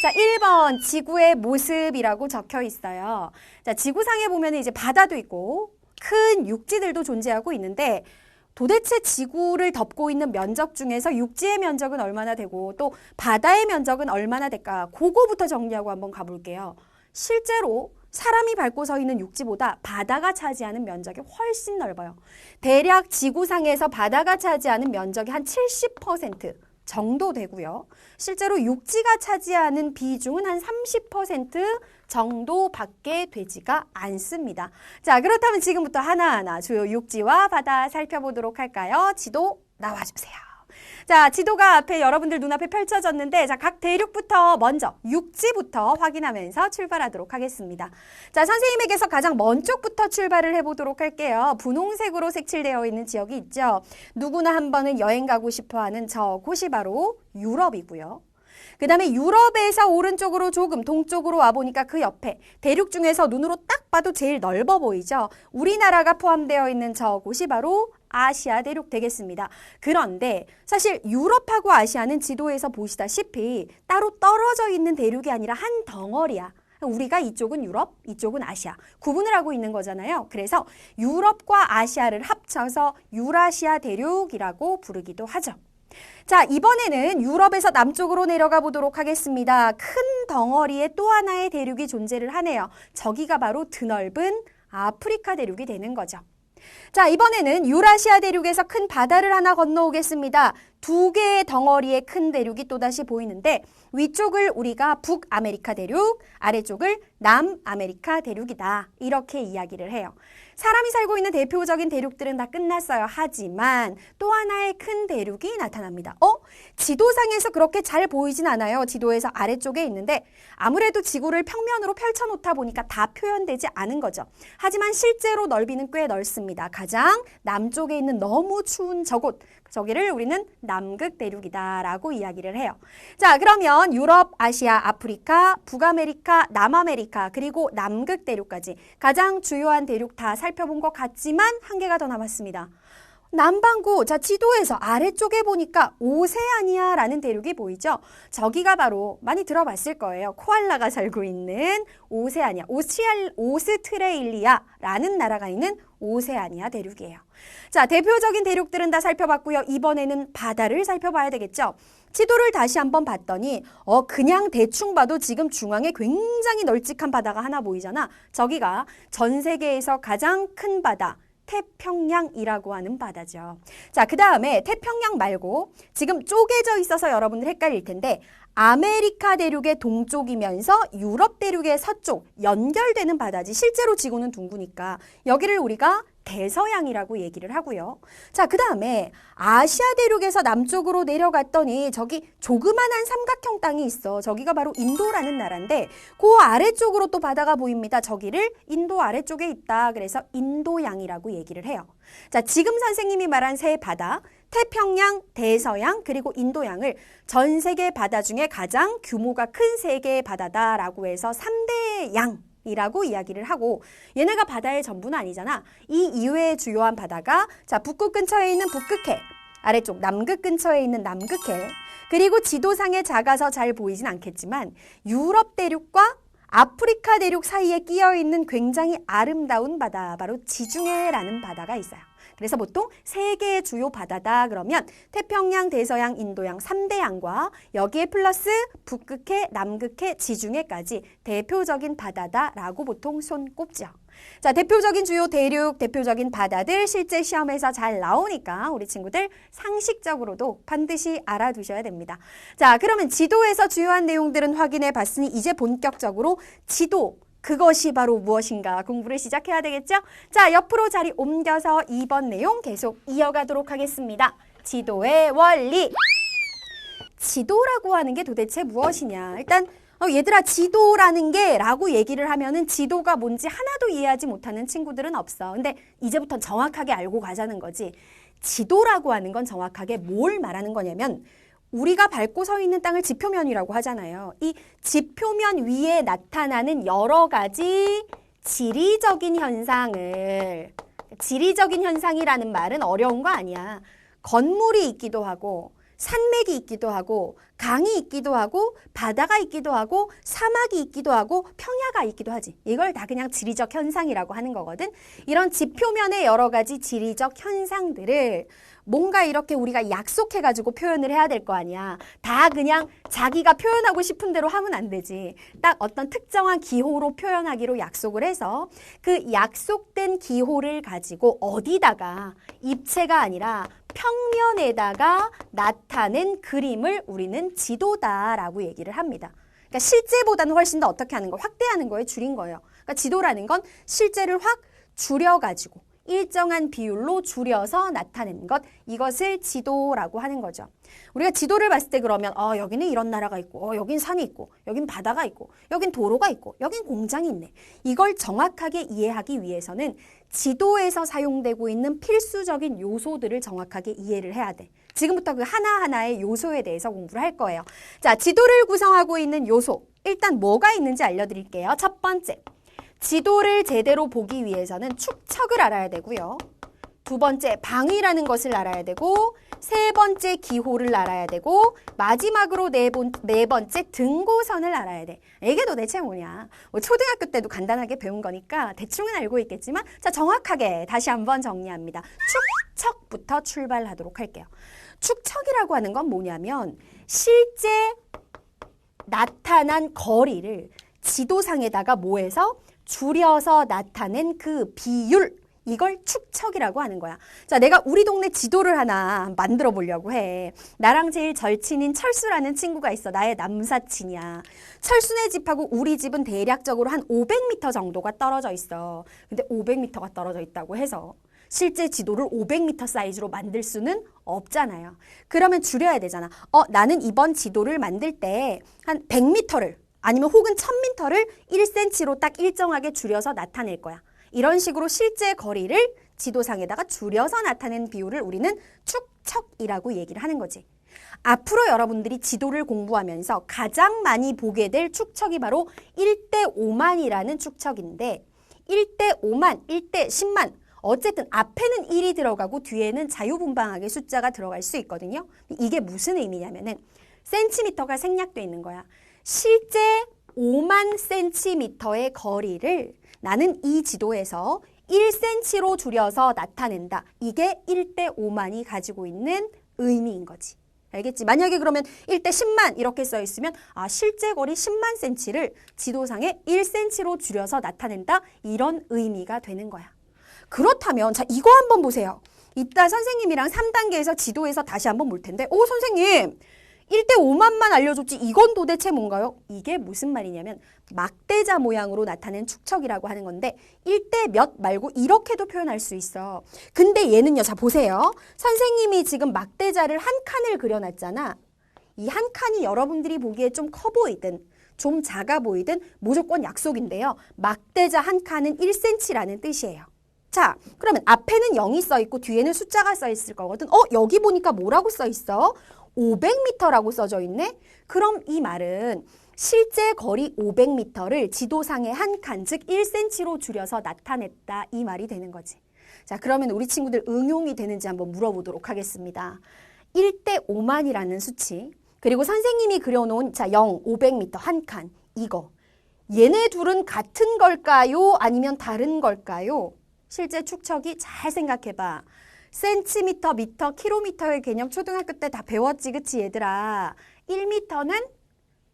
자, 1번 지구의 모습이라고 적혀 있어요. 자, 지구상에 보면 이제 바다도 있고 큰 육지들도 존재하고 있는데 도대체 지구를 덮고 있는 면적 중에서 육지의 면적은 얼마나 되고 또 바다의 면적은 얼마나 될까? 그거부터 정리하고 한번 가볼게요. 실제로 사람이 밟고 서 있는 육지보다 바다가 차지하는 면적이 훨씬 넓어요. 대략 지구상에서 바다가 차지하는 면적이 한 70% 정도 되고요. 실제로 육지가 차지하는 비중은 한 30% 정도밖에 되지가 않습니다. 자, 그렇다면 지금부터 하나하나 주요 육지와 바다 살펴보도록 할까요? 지도 나와주세요. 자, 지도가 앞에 여러분들 눈앞에 펼쳐졌는데 자, 각 대륙부터 먼저 육지부터 확인하면서 출발하도록 하겠습니다. 자, 선생님에게서 가장 먼 쪽부터 출발을 해보도록 할게요. 분홍색으로 색칠되어 있는 지역이 있죠. 누구나 한 번은 여행 가고 싶어하는 저곳이 바로 유럽이고요. 그 다음에 유럽에서 오른쪽으로 조금 동쪽으로 와보니까 그 옆에 대륙 중에서 눈으로 딱 봐도 제일 넓어 보이죠. 우리나라가 포함되어 있는 저곳이 바로 아시아 대륙 되겠습니다. 그런데 사실 유럽하고 아시아는 지도에서 보시다시피 따로 떨어져 있는 대륙이 아니라 한 덩어리야. 우리가 이쪽은 유럽, 이쪽은 아시아 구분을 하고 있는 거잖아요. 그래서 유럽과 아시아를 합쳐서 유라시아 대륙이라고 부르기도 하죠. 자, 이번에는 유럽에서 남쪽으로 내려가 보도록 하겠습니다. 큰 덩어리에 또 하나의 대륙이 존재를 하네요. 저기가 바로 드넓은 아프리카 대륙이 되는 거죠. 자, 이번에는 유라시아 대륙에서 큰 바다를 하나 건너오겠습니다. 두 개의 덩어리의 큰 대륙이 또다시 보이는데 위쪽을 우리가 북아메리카 대륙, 아래쪽을 남아메리카 대륙이다. 이렇게 이야기를 해요. 사람이 살고 있는 대표적인 대륙들은 다 끝났어요. 하지만 또 하나의 큰 대륙이 나타납니다. 지도상에서 그렇게 잘 보이진 않아요. 지도에서 아래쪽에 있는데 아무래도 지구를 평면으로 펼쳐놓다 보니까 다 표현되지 않은 거죠. 하지만 실제로 넓이는 꽤 넓습니다. 가장 남쪽에 있는 너무 추운 저곳, 저기를 우리는 남극 대륙이다라고 이야기를 해요. 자, 그러면 유럽, 아시아, 아프리카, 북아메리카, 남아메리카 그리고 남극 대륙까지 가장 주요한 대륙 다 살펴본 것 같지만 한 개가 더 남았습니다. 남반구, 자, 지도에서 아래쪽에 보니까 오세아니아라는 대륙이 보이죠? 저기가 바로 많이 들어봤을 거예요. 코알라가 살고 있는 오세아니아, 오스트레일리아라는 나라가 있는 오세아니아 대륙이에요. 자, 대표적인 대륙들은 다 살펴봤고요. 이번에는 바다를 살펴봐야 되겠죠? 지도를 다시 한번 봤더니 그냥 대충 봐도 지금 중앙에 굉장히 널찍한 바다가 하나 보이잖아. 저기가 전 세계에서 가장 큰 바다, 태평양이라고 하는 바다죠. 자, 그 다음에 태평양 말고 지금 쪼개져 있어서 여러분들 헷갈릴 텐데 아메리카 대륙의 동쪽이면서 유럽 대륙의 서쪽 연결되는 바다지 실제로 지구는 둥그니까 여기를 우리가 대서양이라고 얘기를 하고요. 자, 그 다음에 아시아 대륙에서 남쪽으로 내려갔더니 저기 조그만한 삼각형 땅이 있어. 저기가 바로 인도라는 나라인데 그 아래쪽으로 또 바다가 보입니다. 저기를 인도 아래쪽에 있다. 그래서 인도양이라고 얘기를 해요. 자, 지금 선생님이 말한 세 바다, 태평양, 대서양, 그리고 인도양을 전 세계 바다 중에 가장 규모가 큰 세 개의 바다다라고 해서 3대 양이라고 이야기를 하고 얘네가 바다의 전부는 아니잖아. 이 이외의 주요한 바다가 자, 북극 근처에 있는 북극해, 아래쪽 남극 근처에 있는 남극해, 그리고 지도상에 작아서 잘 보이진 않겠지만 유럽 대륙과 아프리카 대륙 사이에 끼어 있는 굉장히 아름다운 바다, 바로 지중해라는 바다가 있어요. 그래서 보통 세 개의 주요 바다다 그러면 태평양, 대서양, 인도양 3대 양과 여기에 플러스 북극해, 남극해, 지중해까지 대표적인 바다다라고 보통 손꼽죠. 자, 대표적인 주요 대륙, 대표적인 바다들 실제 시험에서 잘 나오니까 우리 친구들 상식적으로도 반드시 알아두셔야 됩니다. 자, 그러면 지도에서 주요한 내용들은 확인해 봤으니 이제 본격적으로 지도, 그것이 바로 무엇인가 공부를 시작해야 되겠죠? 자, 옆으로 자리 옮겨서 2번 내용 계속 이어가도록 하겠습니다. 지도의 원리. 지도라고 하는 게 도대체 무엇이냐? 일단 얘들아 지도라는 게 라고 얘기를 하면은 지도가 뭔지 하나도 이해하지 못하는 친구들은 없어. 근데 이제부터 정확하게 알고 가자는 거지. 지도라고 하는 건 정확하게 뭘 말하는 거냐면 우리가 밟고 서 있는 땅을 지표면이라고 하잖아요. 이 지표면 위에 나타나는 여러 가지 지리적인 현상을, 지리적인 현상이라는 말은 어려운 거 아니야. 건물이 있기도 하고 산맥이 있기도 하고 강이 있기도 하고 바다가 있기도 하고 사막이 있기도 하고 평야가 있기도 하지. 이걸 다 그냥 지리적 현상이라고 하는 거거든. 이런 지표면의 여러 가지 지리적 현상들을 뭔가 이렇게 우리가 약속해가지고 표현을 해야 될 거 아니야. 다 그냥 자기가 표현하고 싶은 대로 하면 안 되지. 딱 어떤 특정한 기호로 표현하기로 약속을 해서 그 약속된 기호를 가지고 어디다가 입체가 아니라 평면에다가 나타낸 그림을 우리는 지도다라고 얘기를 합니다. 그러니까 실제보다는 훨씬 더 어떻게 하는 거? 확대하는 거에 줄인 거예요. 그러니까 지도라는 건 실제를 확 줄여가지고 일정한 비율로 줄여서 나타낸 것, 이것을 지도라고 하는 거죠. 우리가 지도를 봤을 때 그러면 여기는 이런 나라가 있고 여긴 산이 있고 여긴 바다가 있고 여긴 도로가 있고 여긴 공장이 있네. 이걸 정확하게 이해하기 위해서는 지도에서 사용되고 있는 필수적인 요소들을 정확하게 이해를 해야 돼. 지금부터 그 하나하나의 요소에 대해서 공부를 할 거예요. 자, 지도를 구성하고 있는 요소, 일단 뭐가 있는지 알려드릴게요. 첫 번째, 지도를 제대로 보기 위해서는 축척을 알아야 되고요. 두 번째, 방위라는 것을 알아야 되고, 세 번째, 기호를 알아야 되고, 마지막으로 네 번째, 등고선을 알아야 돼. 이게 도대체 뭐냐? 초등학교 때도 간단하게 배운 거니까 대충은 알고 있겠지만, 자, 정확하게 다시 한번 정리합니다. 축척부터 출발하도록 할게요. 축척이라고 하는 건 뭐냐면, 실제 나타난 거리를 지도상에다가 뭐해서 줄여서 나타낸 그 비율, 이걸 축척이라고 하는 거야. 자, 내가 우리 동네 지도를 하나 만들어 보려고 해. 나랑 제일 절친인 철수라는 친구가 있어. 나의 남사친이야. 철수네 집하고 우리 집은 대략적으로 한 500m 정도가 떨어져 있어. 근데 500m가 떨어져 있다고 해서 실제 지도를 500m 사이즈로 만들 수는 없잖아요. 그러면 줄여야 되잖아. 나는 이번 지도를 만들 때 한 100m를 아니면 혹은 1000m를 1cm로 딱 일정하게 줄여서 나타낼 거야. 이런 식으로 실제 거리를 지도상에다가 줄여서 나타낸 비율을 우리는 축척이라고 얘기를 하는 거지. 앞으로 여러분들이 지도를 공부하면서 가장 많이 보게 될 축척이 바로 1대 5만이라는 축척인데 1대 5만, 1대 10만 어쨌든 앞에는 1이 들어가고 뒤에는 자유분방하게 숫자가 들어갈 수 있거든요. 이게 무슨 의미냐면은 센티미터가 생략돼 있는 거야. 실제 5만 센티미터의 거리를 나는 이 지도에서 1cm로 줄여서 나타낸다. 이게 1대 5만이 가지고 있는 의미인 거지. 알겠지? 만약에 그러면 1대 10만 이렇게 써 있으면 실제 거리 10만 cm를 지도상에 1cm로 줄여서 나타낸다. 이런 의미가 되는 거야. 그렇다면 자 이거 한번 보세요. 이따 선생님이랑 3단계에서 지도에서 다시 한번 볼 텐데 선생님 1대 5만만 알려줬지 이건 도대체 뭔가요? 이게 무슨 말이냐면 막대자 모양으로 나타낸 축척이라고 하는 건데 1대 몇 말고 이렇게도 표현할 수 있어. 근데 얘는요. 자 보세요. 선생님이 지금 막대자를 한 칸을 그려놨잖아. 이 한 칸이 여러분들이 보기에 좀 커 보이든 좀 작아 보이든 무조건 약속인데요. 막대자 한 칸은 1cm라는 뜻이에요. 자, 그러면 앞에는 0이 써 있고 뒤에는 숫자가 써 있을 거거든. 여기 보니까 뭐라고 써 있어? 500m라고 써져 있네? 그럼 이 말은 실제 거리 500m를 지도상의 한 칸, 즉 1cm로 줄여서 나타냈다. 이 말이 되는 거지. 자, 그러면 우리 친구들 응용이 되는지 한번 물어보도록 하겠습니다. 1대 5만이라는 수치, 그리고 선생님이 그려놓은 0, 500m 한 칸, 이거. 얘네 둘은 같은 걸까요? 아니면 다른 걸까요? 실제 축척이 잘 생각해봐. 센티미터, 미터, 킬로미터의 개념 초등학교 때 다 배웠지, 그치 얘들아? 1미터는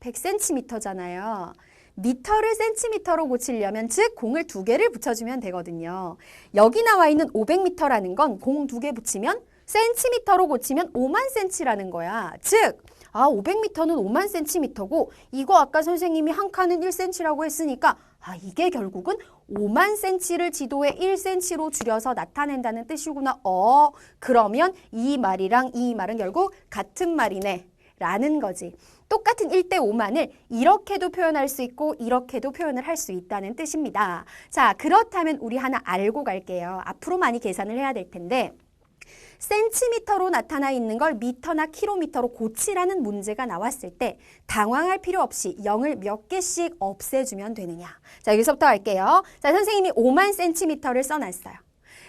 100cm잖아요. 미터를 센티미터로 고치려면 즉 공을 2개를 붙여주면 되거든요. 여기 나와 있는 500m라는 건 공 2개 붙이면 센티미터로 고치면 5만 센치라는 거야. 즉 500m는 5만 센티미터고 이거 아까 선생님이 한 칸은 1cm라고 했으니까 이게 결국은 5만 센치를 지도에 1cm로 줄여서 나타낸다는 뜻이구나. 그러면 이 말이랑 이 말은 결국 같은 말이네 라는 거지. 똑같은 1대 5만을 이렇게도 표현할 수 있고 이렇게도 표현을 할 수 있다는 뜻입니다. 자, 그렇다면 우리 하나 알고 갈게요. 앞으로 많이 계산을 해야 될 텐데 센티미터로 나타나 있는 걸 미터나 킬로미터로 고치라는 문제가 나왔을 때 당황할 필요 없이 0을 몇 개씩 없애주면 되느냐. 자, 여기서부터 할게요. 자, 선생님이 5만 센티미터를 써놨어요.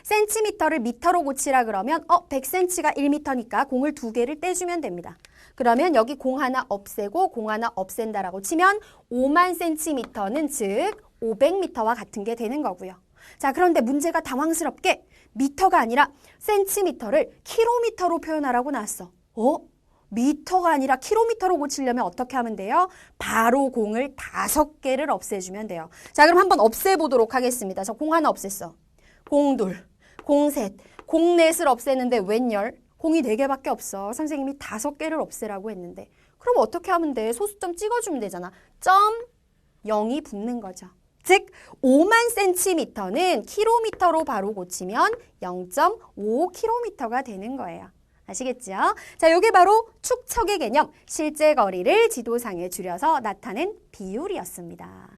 센티미터를 미터로 고치라 그러면 100cm가 1미터니까 공을 2개를 떼주면 됩니다. 그러면 여기 공 하나 없애고 공 하나 없앤다라고 치면 5만 센티미터는 즉 500m와 같은 게 되는 거고요. 자, 그런데 문제가 당황스럽게 미터가 아니라 센티미터를 킬로미터로 표현하라고 나왔어. 미터가 아니라 킬로미터로 고치려면 어떻게 하면 돼요? 바로 공을 5개를 없애주면 돼요. 자, 그럼 한번 없애보도록 하겠습니다. 저 공 하나 없앴어. 공 둘, 공 셋, 공 넷을 없애는데 웬열? 공이 4개밖에 없어. 선생님이 5개를 없애라고 했는데. 그럼 어떻게 하면 돼? 소수점 찍어주면 되잖아. 점 0이 붙는 거죠. 즉 5만 센티미터는 킬로미터로 바로 고치면 0.5km가 되는 거예요. 아시겠죠? 자, 이게 바로 축척의 개념, 실제 거리를 지도상에 줄여서 나타낸 비율이었습니다.